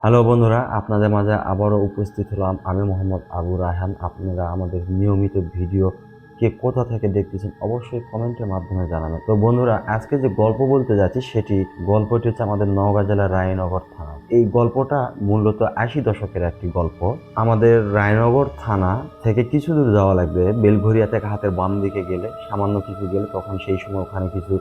Hello বন্ধুরা, আপনাদের মাঝে আবারও উপস্থিত হলাম আমি মোহাম্মদ আবু রায়হান। আপনারা আমাদের নিয়মিত ভিডিও কে কোথা থেকে দেখতেছেন অবশ্যই কমেন্টের মাধ্যমে জানাবেন। তো বন্ধুরা, আজকে যে গল্প বলতে যাচ্ছি গল্পটি হচ্ছে আমাদের নওগাঁ জেলার রায়নগর থানা। এই গল্পটা মূলত 80 দশকের একটি গল্প। আমাদের রায়নগর থানা থেকে কিছু দূর যাওয়া লাগবে, বেলঘরিয়া থেকে হাতের বাম দিকে গেলে সামান্য কিছু গেলে তখন সেই সময় ওখানে কিছু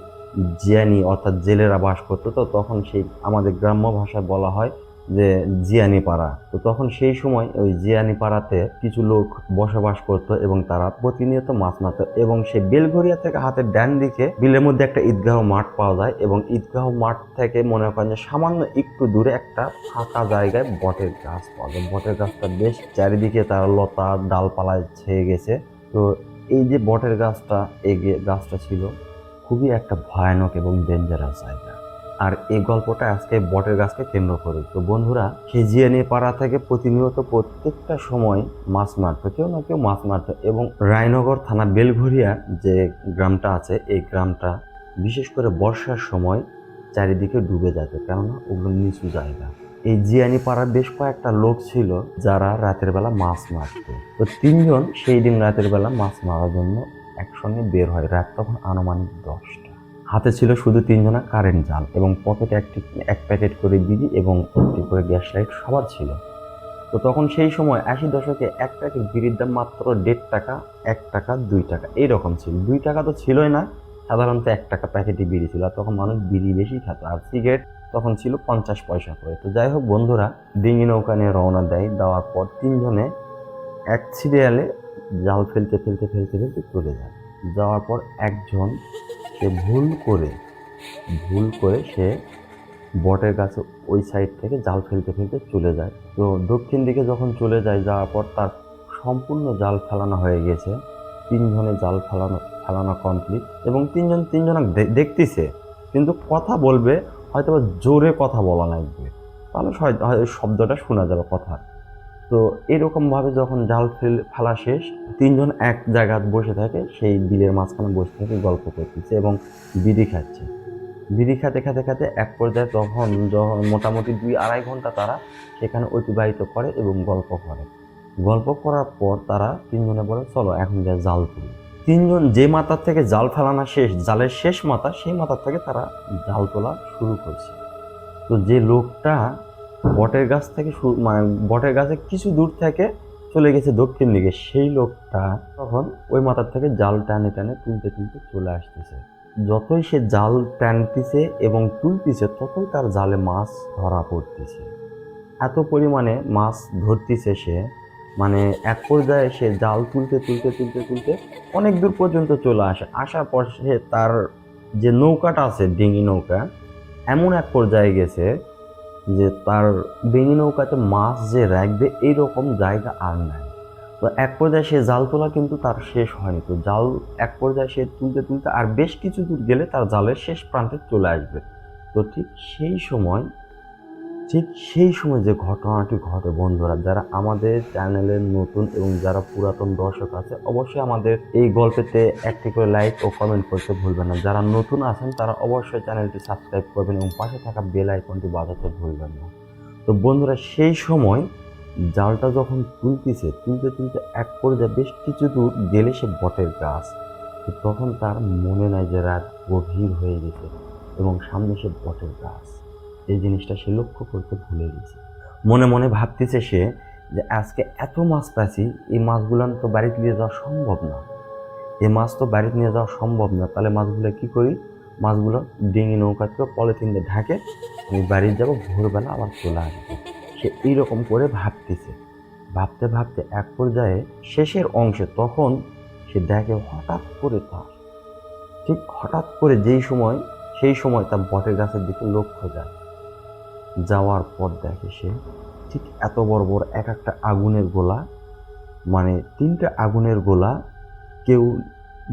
জিয়ানি অর্থাৎ জেলেরা বাস করতো। তো তখন সেই আমাদের গ্রাম্য ভাষায় বলা হয় যে জিয়ানি পাড়া। তো তখন সেই সময় ওই জিয়ানি পাড়াতে কিছু লোক বসবাস করত এবং তারা প্রতিনিয়ত মাছ মারত। এবং সেই বেলঘরিয়া থেকে হাতের ডান দিকে বিলের মধ্যে একটা ঈদগাহ মাঠ পাওয়া যায় এবং ঈদগাহ মাঠ থেকে মনে করেন যে সামান্য একটু দূরে একটা ফাঁকা জায়গায় বটের গাছ পাওয়া যায়। বটের গাছটা বেশ চারিদিকে তার লতা ডালপালায় ছেয়ে গেছে। তো এই যে বটের গাছটা, এই গাছটা ছিল খুবই একটা ভয়ানক এবং ডেঞ্জারাস জায়গা। আর এই গল্পটা আজকে বটের গাছকে কেন্দ্র করে। তো বন্ধুরা, সেই জিয়ানি পাড়া থেকে প্রতিনিয়ত প্রত্যেকটা সময় মাছ মারতো, কেউ না কেউ মাছ মারতো। এবং রায়নগর থানা বেলঘরিয়া যে গ্রামটা আছে, এই গ্রামটা বিশেষ করে বর্ষার সময় চারিদিকে ডুবে যেত, কেননা ওগুলো নিচু জায়গা। এই জিয়ানি পাড়ার বেশ কয়েকটা লোক ছিল যারা রাতের বেলা মাছ মারত। তো তিনজন সেই দিন রাতের বেলা মাছ মারার জন্য একসঙ্গে বের হয়। রাত তখন আনুমানিক 10টা। হাতে ছিল শুধু তিনজনা কারেন্ট জাল এবং পকেটে এক প্যাকেট করে বিড়ি এবং একটি করে গ্যাস লাইট সবার ছিল। তো তখন সেই সময় 80 দশকে এক প্যাকেট বিড়ির দাম মাত্র 1.5 টাকা, 1 টাকা, 2 টাকা এইরকম ছিল। 2 টাকা তো ছিলই না, সাধারণত 1 টাকা প্যাকেটই বিড়ি ছিল। আর তখন মানুষ বিড়ি বেশি খেত, আর সিগারেট তখন ছিল 50 পয়সা করে। তো যাই হোক বন্ধুরা, ডিঙি নৌকা নিয়ে রওনা দেওয়ার পর তিনজনে এক সিরিয়ালে জাল ফেলতে ফেলতে ফেলতে ফেলতে চলে যায়। যাওয়ার পর একজন সে ভুল করে সে বটের গাছে ওই সাইড থেকে জাল ফেলতে ফেলতে চলে যায়। তো দক্ষিণ দিকে যখন চলে যায়, যাওয়ার পর তার সম্পূর্ণ জাল ফেলানো হয়ে গেছে। তিনজনে জাল ফেলানো কমপ্লিট এবং তিনজন দেখতেছে, কিন্তু কথা বলবে হয়তো জোরে কথা বলা লাগবে, তাহলে শব্দটা শোনা যাবে কথা। তো এরকমভাবে যখন জাল ফেলা শেষ, তিনজন এক জায়গায় বসে থাকে, সেই বিলের মাঝখানে বসে থেকে গল্প করতেছে এবং বিড়ি খাচ্ছে। বিড়ি খেতে খেতে খেতে এক পর্যায়ে যখন মোটামুটি 2-2.5 ঘন্টা তারা সেখানে অতিবাহিত করে এবং গল্প করার পর তারা তিনজনে বলে, চলো এখন যা জাল তুলি। তিনজন যে মাথার থেকে জাল ফেলানো শেষ, জালের শেষ মাথা, সেই মাথার থেকে তারা জাল তোলা শুরু করছে। তো যে লোকটা বটের গাছ থেকে মানে বটের গাছে কিছু দূর থেকে চলে গেছে দক্ষিণ দিকে, সেই লোকটা তখন ওই মাথার থেকে জাল টানে টানে তুলতে তুলতে চলে আসতেছে। যতই সে জাল টানতেছে এবং তুলতেছে, ততই তার জালে মাছ ধরা পড়তেছে। এত পরিমাণে মাছ ধরতেছে সে, মানে এক পর্যায়ে সে জাল তুলতে তুলতে তুলতে তুলতে অনেক দূর পর্যন্ত চলে আসার পর সে তার যে নৌকাটা আছে, ডিঙি নৌকা, এমন এক পর্যায়ে গেছে যে তার ডিঙি নৌকাতে মাছ যে রাখবে এইরকম জায়গা আর নাই। তো এক পর্যায়ে সে জাল তোলা কিন্তু তার শেষ হয়নি। তো জাল এক পর্যায়ে সে তুলতে তুলতে আর বেশ কিছু দূর গেলে তার জালের শেষ প্রান্তে চলে আসবে। তো ঠিক সেই সময় যে ঘটনাটি ঘটে, বন্ধুরা যারা আমাদের চ্যানেলের নতুন এবং যারা পুরাতন দর্শক আছে, অবশ্যই আমাদের এই গল্পেতে একটি করে লাইক ও কমেন্ট করতে ভুলবেন না। যারা নতুন আছেন তারা অবশ্যই চ্যানেলটি সাবস্ক্রাইব করবেন এবং পাশে থাকা বেল আইকনটি বাজাতে ভুলবেন না। তো বন্ধুরা, সেই সময় জালটা যখন তুলতে তুলতে এক পর্যায়ে বেশ কিছু দূর গেলে সে বটের গাছ। তো তখন তার মনে নাই যে রাত গভীর হয়ে গেছে এবং সামনে সে বটের গাছ। এই জিনিসটা সে লক্ষ্য করতে ভুলে গেছে। মনে মনে ভাবতেছে সে যে আজকে এত মাছ পাইছি, এই মাছগুলো তো বাড়িতে নিয়ে যাওয়া সম্ভব না। তাহলে মাছগুলো কি করি? মাছগুলো ডিঙি নৌকাতে পলিথিন দিয়ে ঢাকে, আমি বাড়ি যাব, ভোরবেলা আবার চলে আসবো। সে এইরকম করে ভাবতেছে। ভাবতে ভাবতে এক পর্যায়ে শেষের অংশে তখন সে দেখে হঠাৎ করে সেই সময় তার বটের গাছের দিকে লক্ষ্য যায়। যাওয়ার পর দেখে সে ঠিক এত বড় বড় এক একটা আগুনের গোলা, মানে 3টে আগুনের গোলা, কেউ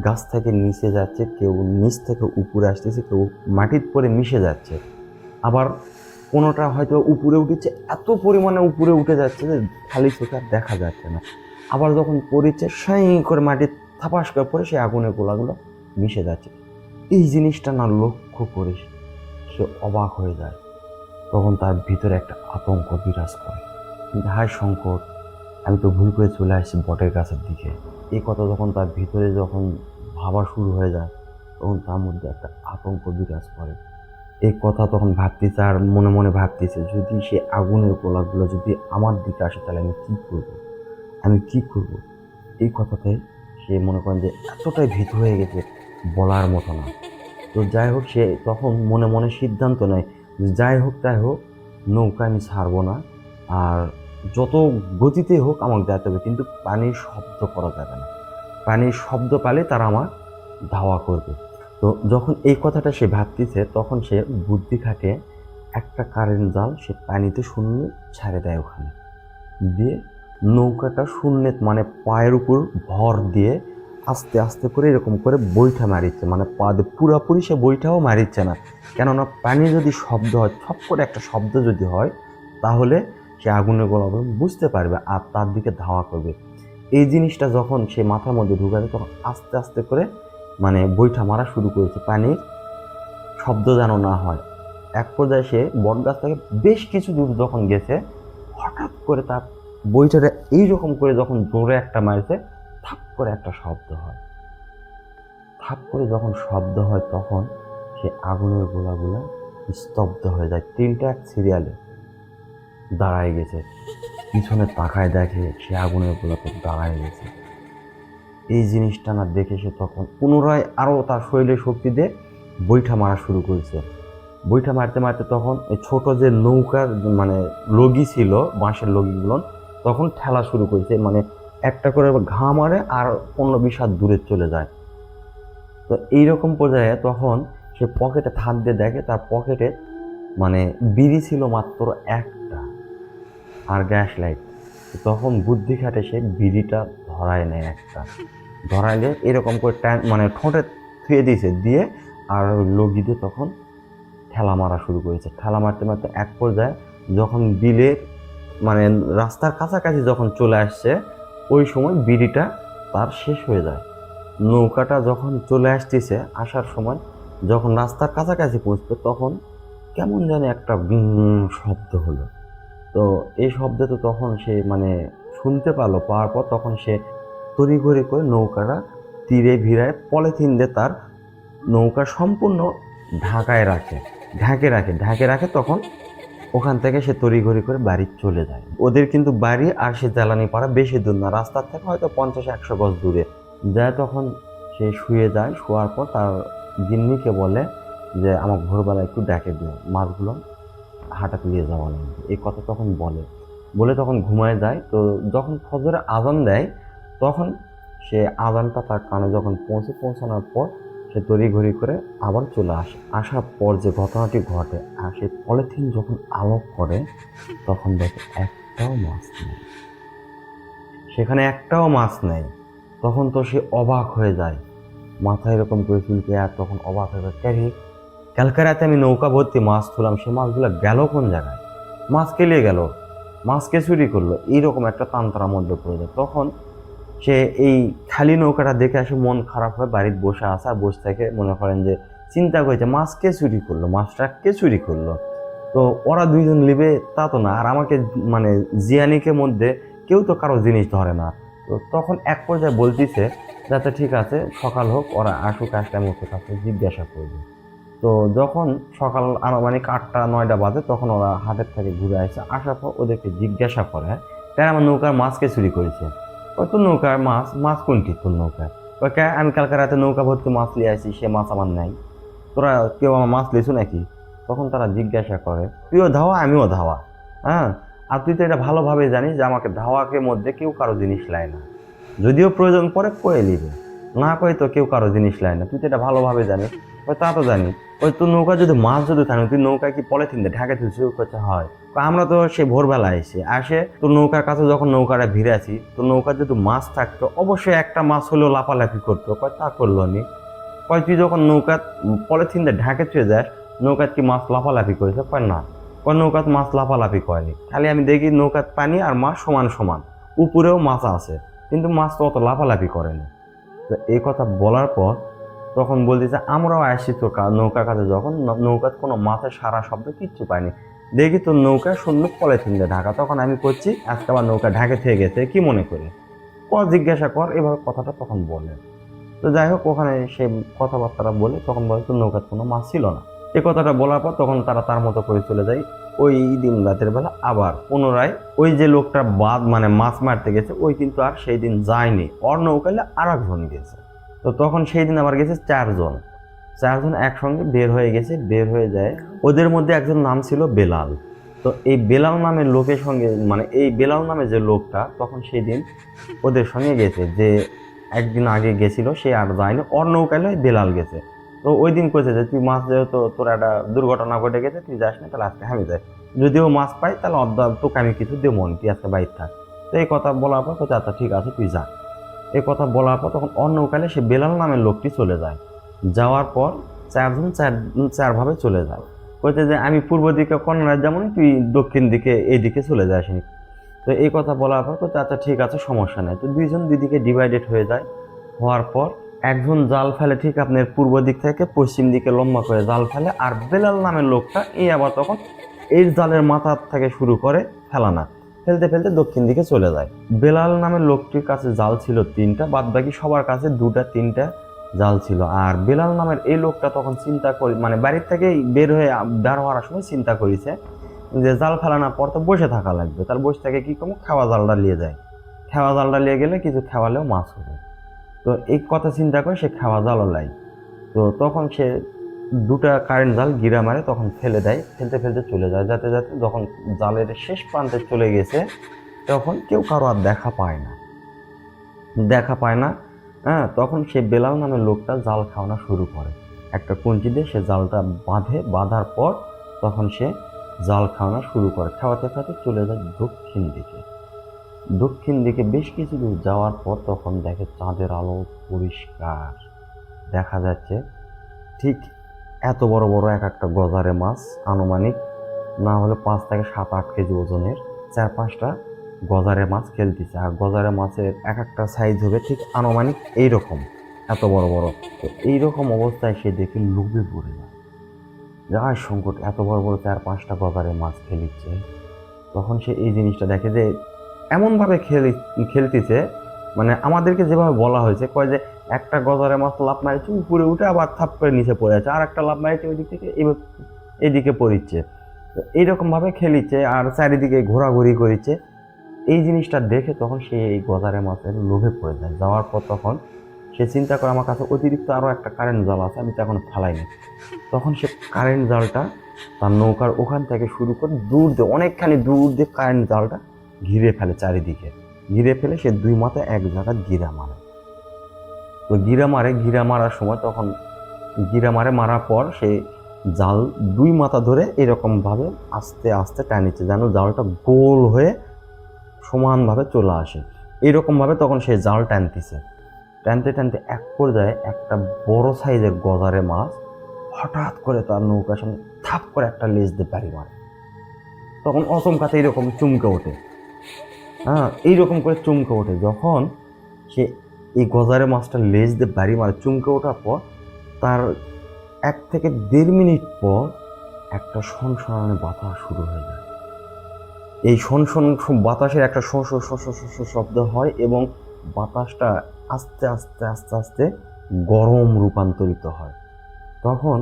গাছ থেকে নিচে যাচ্ছে, কেউ নিচ থেকে উপরে আসতেছে, কেউ মাটির পরে মিশে যাচ্ছে, আবার কোনোটা হয়তো উপরে উঠেছে, এত পরিমাণে উপরে উঠে যাচ্ছে যে খালি চোখে আর দেখা যাচ্ছে না। আবার যখন পড়েছে, সাঁই করে মাটির থাপাস করে পড়ে সেই আগুনের গোলাগুলো মিশে যাচ্ছে। এই জিনিসটা না লক্ষ্য করে সে অবাক হয়ে যায় তখন তার ভিতরে একটা আতঙ্ক বিরাজ করে। হায় সংকট, আমি তো ভুল করে চলে আসছি বটের গাছের দিকে। এই কথা যখন তার ভিতরে যখন ভাবা শুরু হয়ে যায়, তখন তার মধ্যে একটা আতঙ্ক বিরাজ করে। এই কথা তখন ভাবতেছে আর মনে মনে ভাবতেছে, যদি সে আগুনের গোলাগুলো যদি আমার দিকে আসে তাহলে আমি কী করবো, আমি কী করবো। এই কথাতে সে মনে করেন যে এতটাই ভীত হয়ে গেছে, বলার মতো না। তো যাই হোক, সে তখন মনে মনে সিদ্ধান্ত নেয় যে যাই হোক তাই হোক, নৌকা আমি ছাড়বো না, আর যত গতিতেই হোক আমাকে যেতে হবে, কিন্তু পানির শব্দ করা যাবে না। পানির শব্দ পেলে তারা আমার ধাওয়া করবে। তো যখন এই কথাটা সে ভাবতেছে, তখন সে বুদ্ধি খাটিয়ে একটা কারেন্ট জাল সে পানিতে শূন্য ছেড়ে দেয় ওখানে, দিয়ে নৌকাটা শূন্যে মানে পায়ের উপর ভর দিয়ে আস্তে আস্তে করে এরকম করে বৈঠা মারিচ্ছে, মানে পা দিয়ে পুরাপুরি সে বৈঠাও মারিচ্ছে না। কেননা পানি যদি শব্দ হয়, ছপ করে একটা শব্দ যদি হয়, তাহলে সে আগুনের গোলা বুঝতে পারবে আর তার দিকে ধাওয়া করবে। এই জিনিসটা যখন সে মাথার মধ্যে ঢুকাবে, তখন আস্তে আস্তে করে মানে বৈঠা মারা শুরু করেছে, পানির শব্দ যেন না হয়। এক পর্যায়ে সে বটগাছ থেকে বেশ কিছু দূর যখন গেছে, হঠাৎ করে তার বইটাটা এইরকম করে যখন জোরে একটা মারছে, থাপ করে একটা শব্দ হয়। থাপ করে যখন শব্দ হয়, তখন সে আগুনের গোলাগুলা স্তব্ধ হয়ে যায়। তিনটা এক সিরিয়ালে দাঁড়ায় গেছে, পিছনে তাকায় দেখে সে আগুনের গোলাতে দাঁড়ায় গেছে। এই জিনিসটা না দেখে সে তখন পুনরায় আরও তার শরীরে শক্তি দিয়ে বৈঠা মারা শুরু করেছে। বইটা মারতে মারতে তখন এই ছোট যে নৌকার মানে লগি ছিল, বাঁশের লগিগুলো, তখন ঠেলা শুরু করেছে, মানে একটা করে ঘা মারে আর 15-20 হাত দূরে চলে যায়। তো এইরকম পর্যায়ে তখন সে পকেটে হাত দিয়ে দেখে, তার পকেটে মানে বিড়ি ছিল মাত্র একটা আর গ্যাস লাইট। তখন বুদ্ধি খাটে সে বিড়িটা ধরায় নেয়, একটা ধরাইলে এরকম করে মানে ঠোঁটে থুয়ে দিয়েছে, দিয়ে আর লগি দিয়ে তখন ঠেলা মারা শুরু করেছে। ঠেলা মারতে মারতে এক পর্যায়ে যখন বিলের মানে রাস্তার কাছাকাছি যখন চলে আসছে, ওই সময় বিড়িটা তার শেষ হয়ে যায়। নৌকাটা যখন চলে আসতেছে, আসার সময় যখন রাস্তার কাছাকাছি পৌঁছবে, তখন কেমন জানি একটা শব্দ হলো। তো এই শব্দে তো তখন সে মানে শুনতে পারলো, পাওয়ার পর তখন সে তড়িঘড়ি করে নৌকাটা তীরে ভিড়ায় পলিথিন দিয়ে তার নৌকা সম্পূর্ণ ঢাকে রাখে। তখন ওখান থেকে সে তড়িঘড়ি করে বাড়ি চলে যায়। ওদের কিন্তু বাড়ি আর সে জ্বালানি পাড়া বেশি দূর না, রাস্তার থেকে হয়তো 50-100 গজ দূরে যায়। তখন সে শুয়ে যায়, শোয়ার পর তার গিন্নিকে বলে যে আমার ভোরবেলা একটু ডেকে দিও, মাছগুলো হাঁটাতে নিয়ে যাওয়া লাগবে। এই কথা তখন বলে তখন ঘুমায় যায়। তো যখন ফজরে আজান দেয়, তখন সে আজানটা তার কানে যখন পৌঁছানোর পর সে তড়িঘড়ি করে আবার চলে আসে। আসার পর যে ঘটনাটি ঘটে, আর সে পলিথিন যখন আলোক করে, তখন দেখে একটাও মাছ নেই, সেখানে একটাও মাছ নেই। তখন তো সে অবাক হয়ে যায়, মাথায় এরকম করে চুলকে, আর তখন অবাক হয়ে যায়, কালকে রাতে আমি নৌকা ভর্তি মাছ তুললাম, সে মাছগুলো গেল কোন জায়গায়, মাছ কেলিয়ে গেল, মাছকে চুরি করলো, এইরকম একটা তান্ত্রার মধ্যে পড়ে যায়। তখন সে এই খালি নৌকাটা দেখে আসে মন খারাপ হয়, বাড়িতে বসে আসে, আর বসে থেকে মনে করেন যে চিন্তা করেছে মাছ কে চুরি করলো, মাছটা কে চুরি করলো। তো ওরা দুইজন লিবে তা তো না, আর আমাকে মানে জিয়ানিকে মধ্যে কেউ তো কারো জিনিস ধরে না। তো তখন এক পর্যায়ে বলতেছে যাতে ঠিক আছে, সকাল হোক, ওরা আসুক, আসলে আমি ওকে কাছে জিজ্ঞাসা করবো। তো যখন সকাল আনুমানিক 8টা-9টা বাজে, তখন ওরা হাটের থেকে ঘুরে আসে। আসার পর ওদেরকে জিজ্ঞাসা করে, তারা আমার নৌকার মাছকে চুরি করেছে। ওই তোর নৌকার মাছ কোনটি তোর নৌকার? ওই কে, আমি কালকে রাতে নৌকা ভর্তি মাছ নিয়ে আসি, সে মাছ আমার নাই, তোরা কেউ আমার মাছ লিছু নাকি? তখন তারা জিজ্ঞাসা করে, তুইও ধাওয়া আমিও ধাওয়া, হ্যাঁ, আর তুই তো এটা ভালোভাবে জানিস যে আমাকে ধাওয়াকে মধ্যে কেউ কারো জিনিস লায় না, যদিও প্রয়োজন পড়ে কয়ে নিবে, না কয়ে তো কেউ কারো জিনিস লায় না, তুই তো এটা ভালোভাবে জানিস। ওই তা তো জানি। ওই তোর নৌকা যদি মাছ যদি থাকে, তুই নৌকায় কি পলিথিন দিয়ে ঢাকা তুলছি? করছে হয়। আমরা তো সে ভোরবেলা আসে তোর নৌকার কাছে, যখন নৌকাটা ভিড়ে আছি, তোর নৌকার যদি মাছ থাকতো অবশ্যই একটা মাছ হলেও লাফালাফি করতো। কয় তা করলো নি? কয় তুই যখন নৌকা পলিথিন দিয়ে ঢাকে চুয়ে যাস, নৌকাত কি মাছ লাফালাফি করেছে? কয় না। কয় নৌকাত মাছ লাফালাফি করেনি, খালি আমি দেখি নৌকাত পানি আর মাছ সমান সমান, উপরেও মাছ আছে, কিন্তু মাছ তো অত লাফালাফি করেনি। তো এই কথা বলার পর তখন বলতেছে আমরাও আসছি তোর নৌকার কাছে, যখন নৌকাত কোনো মাছের সারা শব্দ কিচ্ছু পাইনি, দেখি তোর নৌকা শূন্য পলিথিন দিয়ে ঢাকা। তখন আমি করছি আজকে আবার নৌকা ঢাকে থেকে গেছে কি মনে করে, জিজ্ঞাসা কর, এভাবে কথাটা তখন বলে। তো যাই হোক, ওখানে সে কথাবার্তা বলে তখন বলে তোর নৌকার কোনো মাছ ছিল না। এই কথাটা বলার পর তখন তারা তার মতো করে চলে যায়। ওই দিন রাতের বেলা আবার পুনরায় ওই যে লোকটা মাছ মারতে গেছে ওই কিন্তু আর সেই দিন যায়নি, ওর নৌকালে আর একজন গেছে। তো তখন সেই দিন আবার গেছে চারজন একসঙ্গে বের হয়ে গেছে। বের হয়ে যায়, ওদের মধ্যে একজন নাম ছিল বেলাল। তো এই বেলাল নামের লোকের সঙ্গে এই বেলাল নামে যে লোকটা তখন সেই দিন ওদের সঙ্গে গেছে, যে একদিন আগে গেছিল সে আর যায়নি, ওর নৌকায় বেলাল গেছে। তো ওই দিন কইছে যে তুই মাছ যেহেতু তোর একটা দুর্ঘটনা ঘটে গেছে তুই যাস না, তাহলে আজকে আমি যাই, যদিও মাছ পাই তাহলে তোকে আমি কিছু দেবো মন, তুই আজকে বাইর থাক। তো এই কথা বলার পর কোথায় আচ্ছা ঠিক আছে তুই যা। এই কথা বলার পর তখন অন্য নৌকালে সে বেলাল নামের লোকটি চলে যায়। যাওয়ার পর চারভাবে চলে যায়। কইতে যে আমি পূর্ব দিকে কন্যা যেমন তুই দক্ষিণ দিকে এইদিকে চলে যাস। তো এই কথা বলার পর কোথায় আচ্ছা ঠিক আছে সমস্যা নেই। তো দুইজন দিদিকে ডিভাইডেড হয়ে যায়। হওয়ার পর একজন জাল ফেলে ঠিক আপনার পূর্ব দিক থেকে পশ্চিম দিকে লম্বা করে জাল ফেলে, আর বেলাল নামের লোকটা এই আবার তখন এই জালের মাথা থেকে শুরু করে ফেলানা, ফেলতে ফেলতে দক্ষিণ দিকে চলে যায়। বেলাল নামের লোকটির কাছে জাল ছিল 3টা, বাদ বাকি সবার কাছে 2টা 3টা জাল ছিল। আর বেলাল নামের এই লোকটা তখন চিন্তা করি বাড়ির থেকে বের হওয়ার সময় চিন্তা করেছে যে জাল ফেলানোর পর তো বসে থাকা লাগবে, তার বসে থেকে কি করবো, খাওয়া জালটা নিয়ে যায়। খাওয়া জালটা নিয়ে গেলে কিছু খাওয়ালেও মাছ হবে। তো এই কথা চিন্তা করে সে খাওয়া জালও লাই। তো তখন সে 2টা কারেন্ট জাল গিরা মারে তখন ফেলে দেয়, ফেলতে ফেলতে চলে যায়। যাতে যাতে যখন জালের শেষ প্রান্তে চলে গেছে তখন কেউ কারো আর দেখা পায় না। হ্যাঁ, তখন সে বেলাল নামের লোকটা জাল খাওয়ানো শুরু করে। একটা কঞ্চি দিয়ে সে জালটা বাঁধার পর তখন সে জাল খাওয়ানো শুরু করে। খাওয়াতে খাওয়াতে চলে যায় দক্ষিণ দিকে বেশ কিছু দূর যাওয়ার পর তখন দেখে চাঁদের আলো পরিষ্কার দেখা যাচ্ছে। ঠিক এত বড় বড় এক একটা গজারে মাছ, আনুমানিক না হলে 5 থেকে 7-8 কেজি ওজনের 4-5টা গজারে মাছ খেলতেছে। আর গজারে মাছের এক একটা সাইজ হবে ঠিক আনুমানিক এইরকম, এত বড় বড়। তো এইরকম অবস্থায় সে দেখে লোভে পড়ে যায়, যার সংকট এত বড় বড় 4-5টা গজারে মাছ খেলিচ্ছে। তখন সে এই জিনিসটা দেখে যে এমনভাবে খেলতেছে আমাদেরকে যেভাবে বলা হয়েছে, কয় যে একটা গজারে মাছ লাফ মারিছে উপরে উঠে আবার থাপ করে নিচে পড়ে আছে, আর একটা লাফ মারিছে ওই দিক থেকে এদিকে পড়িচ্ছে। তো এইরকমভাবে খেলিচ্ছে আর চারিদিকে ঘোরাঘুরি করিচ্ছে। এই জিনিসটা দেখে তখন সে এই গজারে মাছের লোভে পড়ে যায়। যাওয়ার পর তখন সে চিন্তা করে আমার কাছে অতিরিক্ত আরও একটা কারেন্ট জাল আছে, আমি তো এখনো ফালাইনি। তখন সে কারেন্ট জালটা তার নৌকার ওখান থেকে শুরু করে অনেকখানি দূর দিয়ে কারেন্ট জালটা ঘিরে ফেলে, চারিদিকে ঘিরে ফেলে সে 2 মাথায় এক জায়গায় গিরা মারে। তো গিরা মারার সময় তখন মারার পর সে জাল 2 মাথা ধরে এরকমভাবে আস্তে আস্তে টানিচ্ছে যেন জালটা গোল হয়ে সমানভাবে চলে আসে। এরকমভাবে তখন সে জাল টানতে এক পর্যায়ে একটা বড় সাইজের গজারে মাছ হঠাৎ করে তার নৌকার সামনে থাপ করে একটা লেজ দিয়ে বাড়ি মারে। তখন অচমকাতে এইরকম চমকে ওঠে, এইরকম করে চমকে ওঠে। যখন সে এই গজারে মাছটা লেজ দিয়ে বাড়ি মারে চমকে ওঠার পর তার 1 থেকে 1.5 মিনিট পর একটা সনসনানি বাতাস শুরু হয়ে যায়। এই সনসন বাতাসের একটা শব্দ হয় এবং বাতাসটা আস্তে আস্তে আস্তে আস্তে গরম রূপান্তরিত হয়। তখন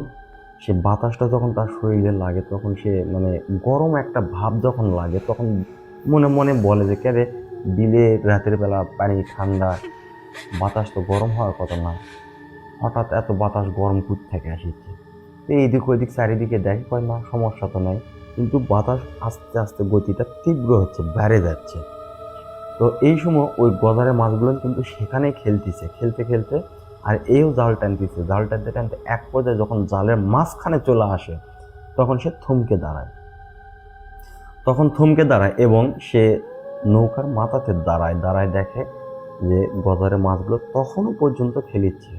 সে বাতাসটা যখন তার শরীরে লাগে তখন সে গরম একটা ভাব যখন লাগে তখন মনে মনে বলে যে কে রে, বিলে রাতের বেলা পানি ঠান্ডা, বাতাস তো গরম হওয়ার কথা না, হঠাৎ এত বাতাস গরম কুদ থেকে আসছে। এইদিক ওইদিক চারিদিকে দেখে, কয় না সমস্যা তো নাই, কিন্তু বাতাস আস্তে আস্তে গতিটা তীব্র হচ্ছে, বেড়ে যাচ্ছে। তো এই সময় ওই গজারে মাছগুলো কিন্তু সেখানেই খেলতে খেলতে আর এও জাল টানতে এক পর্যায়ে যখন জালের মাঝখানে চলে আসে তখন সে থমকে দাঁড়ায় এবং সে নৌকার মাথাতে দাঁড়ায় দেখে যে গজারে মাছগুলো তখনও পর্যন্ত খেলিচ্ছে।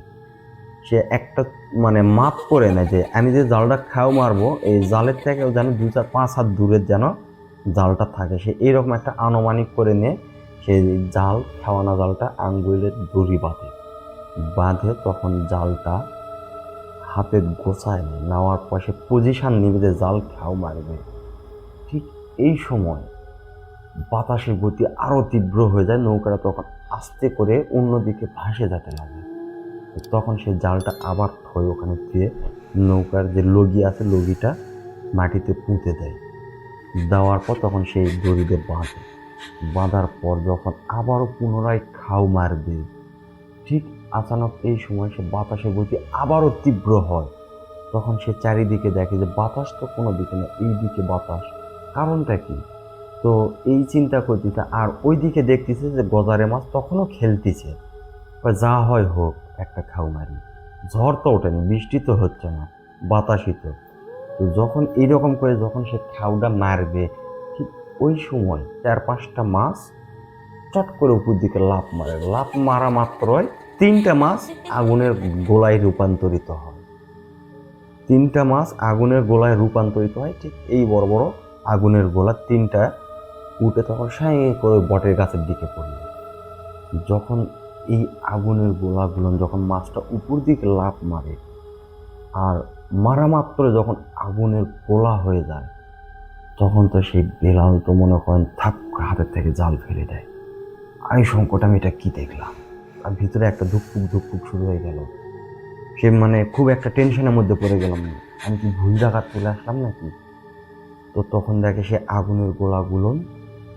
সে একটা মাপ করে নেয় যে আমি যে জালটা মারবো এই জালের থেকেও যেন 2-4-5 হাত দূরের যেন জালটা থাকে। সে এইরকম একটা আনুমানিক করে নিয়ে সেই খাওয়ানো জালটা আঙ্গুলের দড়ি বাঁধে তখন জালটা হাতে গোছায় নেওয়ার পর সে পজিশন নিবে যে জাল মারবে। এই সময় বাতাসের গতি আরও তীব্র হয়ে যায়, নৌকাটা তখন আস্তে করে অন্যদিকে ভাসে যেতে লাগে। তখন সেই জালটা আবার থই ওখানে দিয়ে নৌকার যে লগি আছে লগিটা মাটিতে পুঁতে দেয়। দেওয়ার পর তখন সেই দড়িতে বাঁধে। বাঁধার পর যখন আবারও পুনরায় খাও মারবে, ঠিক আচানক এই সময় সে বাতাসের গতি আবারও তীব্র হয়। তখন সে চারিদিকে দেখে যে বাতাস তো কোনো দিকে না, এই দিকে বাতাস, কারণটা কি? তো এই চিন্তা করতেছে, আর ওই দিকে দেখতেছে যে গজারে মাছ তখনও খেলতেছে। যা হয় হোক, একটা খাও মারি। ঝড় তো ওঠেনি, বৃষ্টি তো হচ্ছে না, বাতাসই তো। তো যখন এইরকম করে যখন সে খাওটা মারবে, ঠিক ওই সময় 4-5টা মাছ চট করে উপর দিকে লাফ মারে। লাফ মারা মাত্রই 3টা মাছ আগুনের গোলায় রূপান্তরিত হয়। 3টা মাছ আগুনের গোলায় রূপান্তরিত হয়। ঠিক এই বড় বড় আগুনের গোলা 3টা উঠে তখন সাঁই করে বটের গাছের দিকে পড়ল। যখন এই আগুনের গোলাগুলো যখন মাছটা উপর দিকে লাফ মারে, আর মারা মাত্র যখন আগুনের গোলা হয়ে যায়, তখন তো সেই বেলাল তো মনে করেন থাক হাতের থেকে জাল ফেলে দেয়। এই সংকট আমি এটা কি দেখলাম, আর ভিতরে একটা ধুকপুক ধুকপুক শুরু হয়ে গেল। সে মানে খুব একটা টেনশনের মধ্যে পড়ে গেলাম, আমি কি ভুল জায়গা চলে আসলাম নাকি? তো তখন দেখে সে আগুনের গোলাগুলো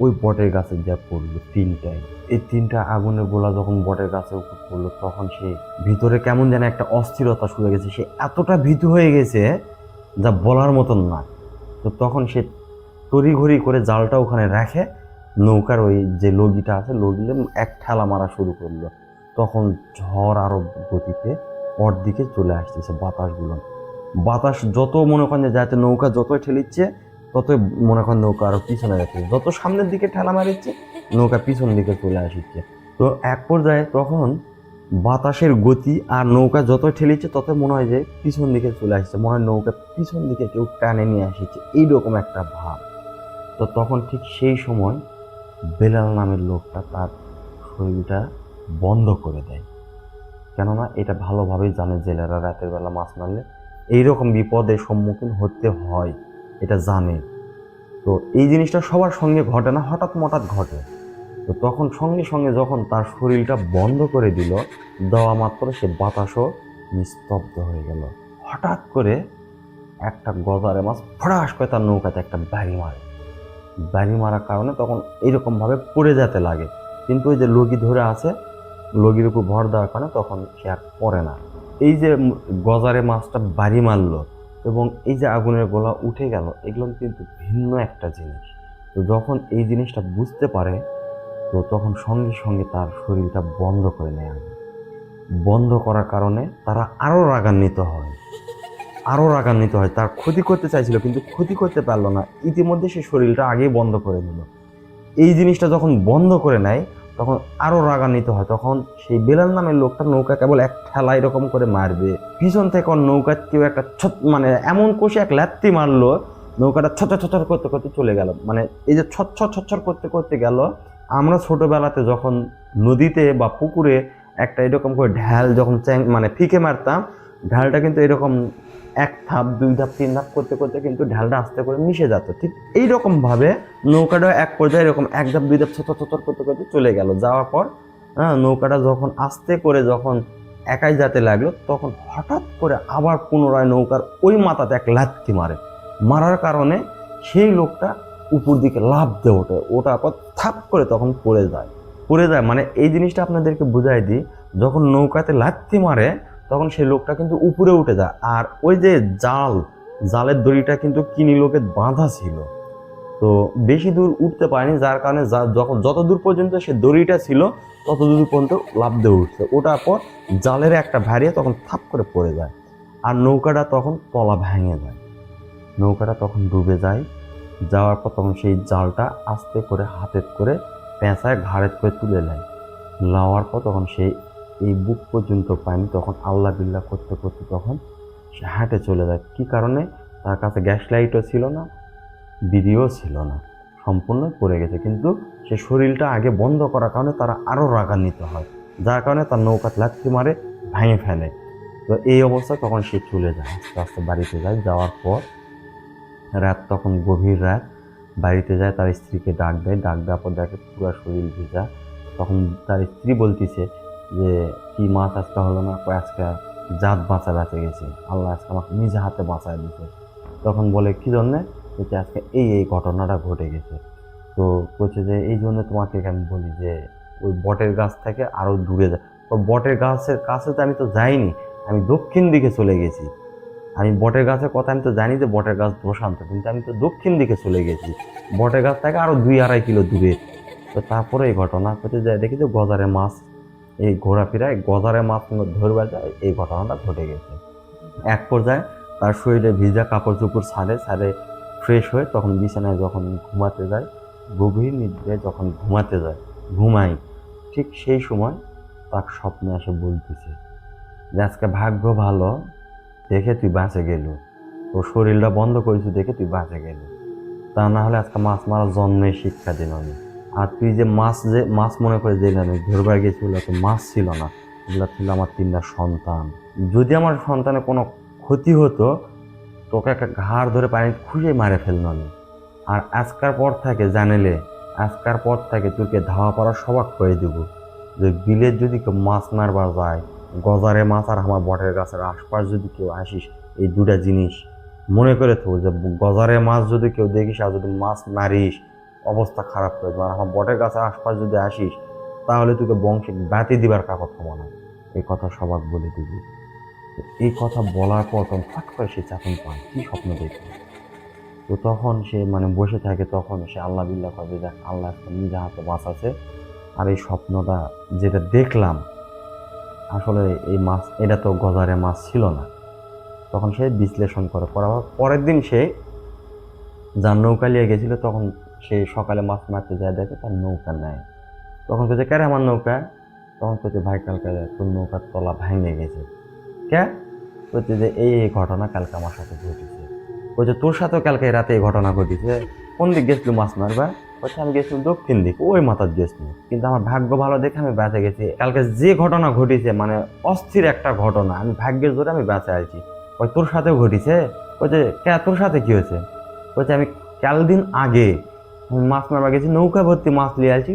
ওই বটের গাছের যা পড়লো 3টায়। এই 3টা আগুনের গোলা যখন বটের গাছের উপর পড়লো, তখন সে ভিতরে কেমন যেন একটা অস্থিরতা শুরু হয়ে গেছে। সে এতটা ভীতু হয়ে গেছে যা বলার মতন না। তো তখন সে তড়িঘড়ি করে জালটা ওখানে রাখে, নৌকার ওই যে লগিটা আছে লগিলে এক ঠেলা মারা শুরু করলো। তখন ঝড় আরো গতিতে ওর দিকে চলে আসতেছে। বাতাস যত মনে করেন যে যাতে নৌকা যতই ঠেলিচ্ছে ততই মনে করেন নৌকা আরো পিছনে যাচ্ছে, যত সামনের দিকে ঠেলা মারিচ্ছে নৌকা পিছন দিকে চলে আসছে। তো এক পর্যায়ে তখন বাতাসের গতি আর নৌকা যতই ঠেলিচ্ছে ততই মনে হয় যে পিছন দিকে চলে আসছে, মনে হয় নৌকা পিছন দিকে কেউ টানে নিয়ে আসছে, এইরকম একটা ভাব। তো তখন ঠিক সেই সময় বেলাল নামের লোকটা তার শরীরটা বন্ধ করে দেয়। কেননা এটা ভালোভাবেই জানে জেলেরা রাতের বেলা মাছ মারলে এইরকম বিপদের সম্মুখীন হতে হয়, এটা জানে। তো এই জিনিসটা সবার সঙ্গে ঘটে না, হঠাৎ মঠাৎ ঘটে। তো তখন সঙ্গে সঙ্গে যখন তার শরীরটা বন্ধ করে দিল, দেওয়া মাত্র সে বাতাসও নিস্তব্ধ হয়ে গেল। হঠাৎ করে একটা গজারে মাছ ফড়াস করে তার নৌকাতে একটা বাড়ি মারার কারণে তখন এইরকমভাবে পড়ে যেতে লাগে। কিন্তু ওই যে লগি ধরে আছে, লগির উপর ভর দেওয়ার কারণে তখন সে আর পড়ে না। এই যে গজারে মাছটা বাড়ি মারলো এবং এই যে আগুনের গোলা উঠে গেল, এগুলো কিন্তু ভিন্ন একটা জিনিস। তো যখন এই জিনিসটা বুঝতে পারে, তো তখন সঙ্গে সঙ্গে তার শরীরটা বন্ধ করে নেয়। বন্ধ করার কারণে তারা আরও রাগান্বিত হয়। তার ক্ষতি করতে চাইছিল কিন্তু ক্ষতি করতে পারলো না, ইতিমধ্যে সে শরীরটা আগেই বন্ধ করে দিল। এই জিনিসটা যখন বন্ধ করে নেয় তখন আরো রাগান্বিত হয়। তখন সেই বেলাল নামের লোকটা নৌকা কেবল এক ঠেলা এরকম করে মারবে, পিছন থেকে নৌকা কেউ একটা মানে এমন কষে এক লাত্তি মারলো, নৌকাটা ছচর করতে করতে চলে গেল। মানে এই যে ছচ্ছর করতে করতে গেল, আমরা ছোটবেলাতে যখন নদীতে বা পুকুরে একটা এরকম করে ঢাল যখন মানে ফিকে মারতাম, ঢালটা কিন্তু এরকম 1 ধাপ 2 ধাপ 3 ধাপ করতে করতে কিন্তু ঢালটা আস্তে করে মিশে যেত। ঠিক এইরকম ভাবে নৌকাটা এক পর্যায়ে এরকম 1 ধাপ 2 ধাপ ছচর করতে করতে চলে গেল। যাওয়ার পর নৌকাটা যখন আস্তে করে যখন একাই যেতে লাগলো, তখন হঠাৎ করে আবার পুনরায় নৌকার ওই মাথাতে এক লাথি মারার কারণে সেই লোকটা উপর দিকে লাফ দিয়ে ওঠার পর থাপ করে তখন পড়ে যায়। মানে এই জিনিসটা আপনাদেরকে বুঝাই দিই, যখন নৌকাতে লাথি মারে তখন সেই লোকটা কিন্তু উপরে উঠে যায়। আর ওই যে জালের দড়িটা কিন্তু কিনি লোকের বাঁধা ছিল, তো বেশি দূর উঠতে পারেনি, যার কারণে যখন যত দূর পর্যন্ত সে দড়িটা ছিল তত দূর পর্যন্ত লাফ দিয়ে উঠছে। ওটার পর জালের একটা ভারিয়ে তখন থাপ করে পড়ে যায়, আর নৌকাটা তখন তলা ভেঙে যায়, নৌকাটা তখন ডুবে যায়। যাওয়ার পর তখন সেই জালটা আস্তে করে হাতে করে পেঁচায় ঘাড়ে করে তুলে নেয়। নেওয়ার পর তখন সেই এই বুক পর্যন্ত পায়নি, তখন আল্লাহ বিল্লাহ করতে করতে তখন সে হাঁটে চলে যায়। কি কারণে? তার কাছে গ্যাস লাইটও ছিল না, বিড়িও ছিল না, সম্পূর্ণ পড়ে গেছে। কিন্তু সে শরীরটা আগে বন্ধ করার কারণে তারা আরও রাগান্বিত হয়, যার কারণে তার নৌকা লাথি মারে ভেঙে ফেলে। তো এই অবস্থায় তখন সে চলে যায়, আস্তে আস্তে বাড়িতে যায়। যাওয়ার পর রাত তখন গভীর রাত, বাড়িতে যায়, তার স্ত্রীকে ডাক দেয়, ডাক দেওয়ার পর দেখে পুরো শরীর ভেজা। তখন তার স্ত্রী বলতেছে যে কি মাছ আজকে হলো না, আজকে জাত বাঁচা বেঁচে গেছে, আল্লাহ আজকে আমাকে নিজে হাতে বাঁচায় দিতে। তখন বলে কি জন্যে, যে আজকে এই ঘটনাটা ঘটে গেছে। তো বলছে যে এই জন্য তোমাকে আমি বলি যে ওই বটের গাছ থেকে আরও দূরে যায়। তো বটের গাছের কাছে তো আমি তো যাইনি, আমি দক্ষিণ দিকে চলে গেছি। আমি বটের গাছের কথা আমি তো জানি যে বটের গাছ প্রশান্ত, কিন্তু আমি তো দক্ষিণ দিকে চলে গেছি, বটের গাছ থেকে আরও 2-2.5 কিলো দূরে। তো তারপরে এই ঘটনা করতে যায়, দেখি যে গজারে মাছ এই ঘোরাফেরায় গজারে মাছ ধরবা যায়, এই ঘটনাটা ঘটে গেছে। এক পর্যায়ে তার শরীরে ভিজা কাপড় চোপড় ছাড়ে ফ্রেশ হয়ে তখন বিছানায় যখন ঘুমাতে যায়, গভীর নিদ্রায় যখন ঘুমাই, ঠিক সেই সময় তার স্বপ্নে এসে বলতেছে যে আজকে ভাগ্য ভালো, দেখে তুই বাঁচে গেল, তোর শরীরটা বন্ধ করেছি দেখে তুই বাঁচে গেল, তা না হলে আজকে মাছ মারার জন্মে শিক্ষা দিল আমি। আর তুই যে মাছ মনে করে যে আমি ধরবার গেছিল, তো মাছ ছিল না, এগুলো ছিল আমার 3টা সন্তান। যদি আমার সন্তানের কোনো ক্ষতি হতো, তোকে একটা ঘাড় ধরে পানি খুঁজে মারে ফেলল আমি। আর আজকার পর থেকে তোকে ধাওয়া পাড়া সবাক করে দেব, যে বিলের যদি কেউ মাছ মারবার যায়, গজারে মাছ আর আমার বটের গাছের আশপাশ যদি কেউ আসিস, এই 2টা জিনিস মনে করে তো, যে গজারে মাছ যদি কেউ দেখিস আর যদি মাছ মারিস, অবস্থা খারাপ করে দেবে। আর আমার বটের গাছের আশপাশ যদি আসিস, তাহলে তোকে বংশে ব্যাতি দিবার কাকত হবো না, এই কথা সবাক বলে দিবি। এই কথা বলার পর তখন ফাট করে সে চাতন পান, কি স্বপ্ন দেখে। তো তখন সে বসে থাকে, তখন সে আল্লাহ বিল্লাহ করে, দেখ আল্লাহ নিজে হাতে বাঁচাছে, আর এই স্বপ্নটা যেটা দেখলাম আসলে এই মাছ, এটা তো গজারে মাছ ছিল না। তখন সে বিশ্লেষণ করার পরের দিন সে যার নৌকা নিয়ে গেছিল, তখন সে সকালে মাছ মারতে যায়, দেখে তার নৌকা নেয়। তখন বলছে কেন আমার নৌকা, তখন বলছে ভাই কালকে তোর নৌকার তলা ভেঙে গেছে। কে? বলছে যে এই ঘটনা কালকে আমার সাথে ঘটেছে। বলছে তোর সাথেও কালকে রাতে এই ঘটনা ঘটেছে? কোন দিক গেছিল মাছ মারবা? বলছে আমি গেছিলাম দক্ষিণ দিক, ওই মাথার গেছিল, কিন্তু আমার ভাগ্য ভালো দেখে আমি বেঁচে গেছি। কালকে যে ঘটনা ঘটেছে অস্থির একটা ঘটনা, আমি ভাগ্যের জোরে আমি বেঁচে আছি। ওই তোর সাথেও ঘটেছে? বলছে কে, তোর সাথে কি হয়েছে? বলছে আমি দিন আগে আমি মাছ মারবা গেছি, নৌকা ভর্তি মাছ নিয়ে আসি,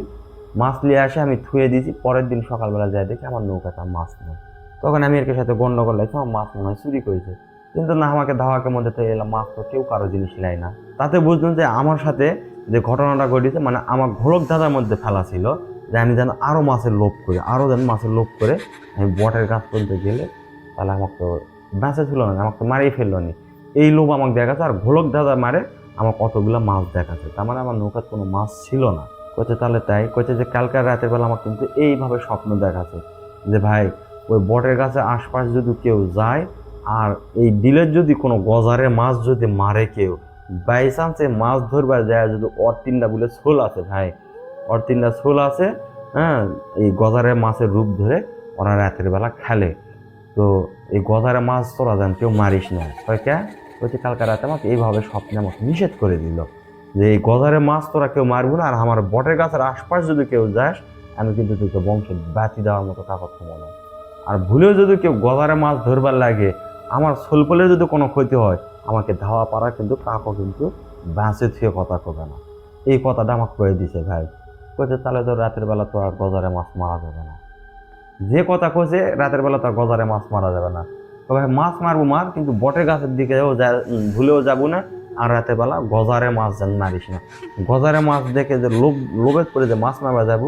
মাছ নিয়ে আসে আমি থুয়ে দিয়েছি, পরের দিন সকালবেলা যাই দেখি আমার নৌকাটা মাছ নেই। তখন আমি এর সাথে গন্ডগোল লাগছে, আমার মাছ মনে হয় চুরি করেছে, কিন্তু না, আমাকে ধাওয়াকের মধ্যে তো এলাম, মাছ তো কেউ কারো জিনিস নেয় না। তাতে বুঝলাম যে আমার সাথে যে ঘটনাটা ঘটেছে আমার ঘোলক ধাঁধার মধ্যে ফেলা ছিল, যে আমি যেন আরও মাছের লোভ করে আমি বটের গাছ তুলতে গেলে তাহলে আমাকে তো বেঁচে ছিল না, আমাকে তো মারিয়ে ফেললো নি, এই লোভ আমাকে দেখাচ্ছে। আর ঘোলক ধাঁধা মারে আমার কতগুলো মাছ দেখাচ্ছে, তার আমার নৌকার কোনো মাছ ছিল না। কইছে তাহলে তাই? কইছে যে কালকার রাতের বেলা আমার কিন্তু এইভাবে স্বপ্ন দেখাচ্ছে যে ভাই ওই বটের গাছের আশপাশ যদি কেউ যায়, আর এই বিলের যদি কোনো গজারে মাছ যদি মারে কেউ, বাই চান্সে মাছ ধরবার যায়, যদি ওর 3টা বলে ছোল আছে ভাই, ওর 3টা ছোল আছে, হ্যাঁ, এই গজারে মাছের রূপ ধরে ওরা রাতের বেলা খেলে। তো এই গজারে মাছ তোরা যান কেউ মারিস না। কে? বলছে কালকে রাতে আমাকে এইভাবে স্বপ্নে আমাকে নিষেধ করে দিল যে এই গজারে মাছ তোরা কেউ মারবো না, আর আমার বটের গাছের আশপাশ যদি কেউ যাস, আমি কিন্তু তোকে বংশে বাতি দেওয়ার মতো কাগজ মনে হয়। আর ভুলেও যদি কেউ গজারে মাছ ধরবার লাগে, আমার সোলপলে যদি কোনো ক্ষতি হয়, আমাকে ধাওয়া পাড়া কিন্তু কাকও কিন্তু বাঁচে থুয়ে কথা করবে না। এই কথাটা আমাকে কয়ে দিছে ভাই। কইছে তাহলে তো রাতের বেলা তো আর গজারে মাছ মারা যাবে না। যে কথা কইছে রাতের বেলা তো আর গজারে মাছ মারা যাবে না, তবে মাছ মারবো মার, কিন্তু বটের গাছের দিকেও ভুলেও যাবো না, আর রাতের বেলা গজারে মাছ যেন মারিস না। গজারে মাছ দেখে যে লোভে করে যে মাছ মারবা যাবো,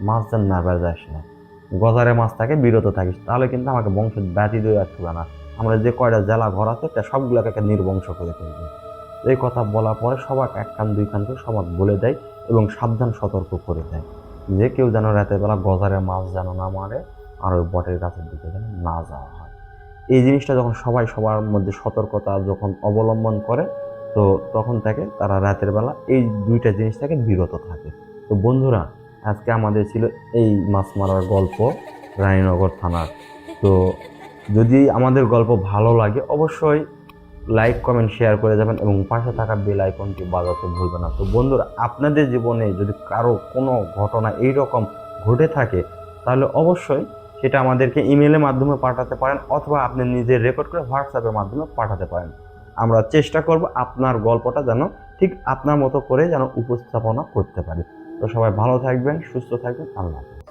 মাছ যেন মারবা যাস না, গজারে মাছ থেকে বিরত থাকিস, তাহলে কিন্তু আমাকে বংশ ব্যাধি দিয়ে রাখবে না। আমরা যে কয়টা জেলা ঘর আছে তা সবগুলোকে একটা নির্বংশ করে ফেলবে। এই কথা বলার পরে সবাক 1 কান 2 কান করে সবাক বলে দেয় এবং সাবধান সতর্ক করে দেয় যে কেউ যেন রাতের বেলা গজারে মাছ যেন না মারে, আর ওই বটের গাছের দিকে যেন না যাওয়া হয়। এই জিনিসটা যখন সবাই সবার মধ্যে সতর্কতা যখন অবলম্বন করে, তো তখন থেকে তারা রাতের বেলা এই 2টা জিনিস থেকে বিরত থাকে। তো বন্ধুরা, আজকে আমাদের ছিল এই মাছ মারার গল্প রানীনগর থানার। তো যদি আমাদের গল্প ভালো লাগে অবশ্যই লাইক কমেন্ট শেয়ার করে যাবেন এবং পাশে থাকা বেল আইকনটি বাজাতে ভুলবেন না। তো বন্ধুরা, আপনাদের জীবনে যদি কারো কোনো ঘটনা এইরকম ঘটে থাকে, তাহলে অবশ্যই সেটা আমাদেরকে ইমেলের মাধ্যমে পাঠাতে পারেন, অথবা আপনি নিজে রেকর্ড করে হোয়াটসঅ্যাপের মাধ্যমে পাঠাতে পারেন। আমরা চেষ্টা করব আপনার গল্পটা যেন ঠিক আপনার মতো করে যেন উপস্থাপনা করতে পারি। তো সবাই ভালো থাকবেন, সুস্থ থাকবেন। আল্লাহ হাফেজ।